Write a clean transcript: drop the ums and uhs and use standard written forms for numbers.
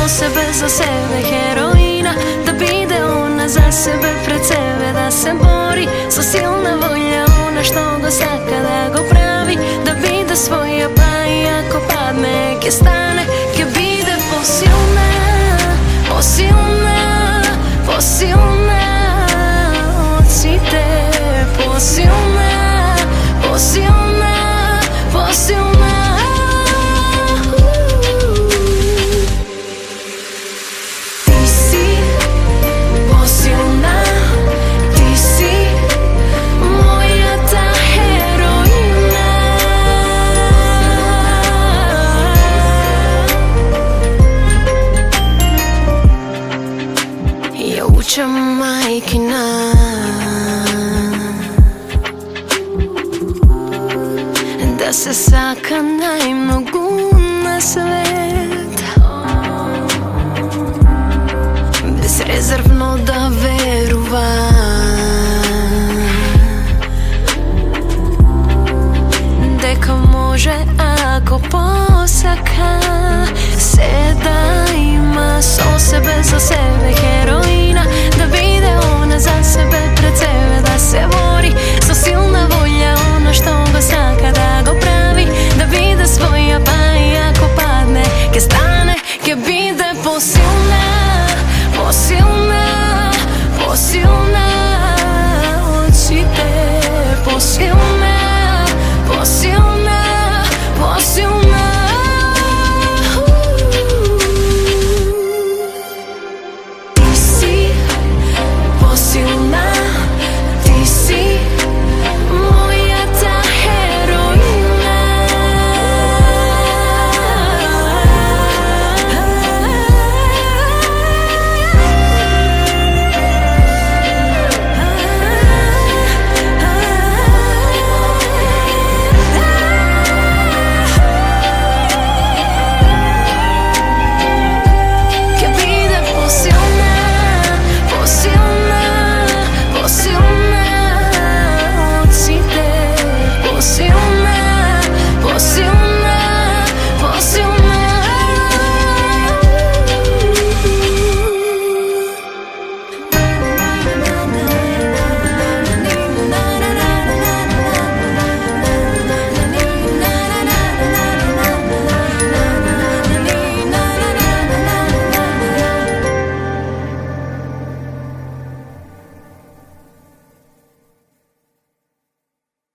o sebe za sebe heroina, da bide ona za sebe pred sebe, da se bori sa silna volja, ona što go saka da go pravi, da bide svoja pa i ako padne ke stane, ke bide posilna, posilna, posilna od si te, posilna, posilna, posilna. Ti si posilna, ti si moja ta heroina. Ja učam majkina da se sakanaj mnogo na sve.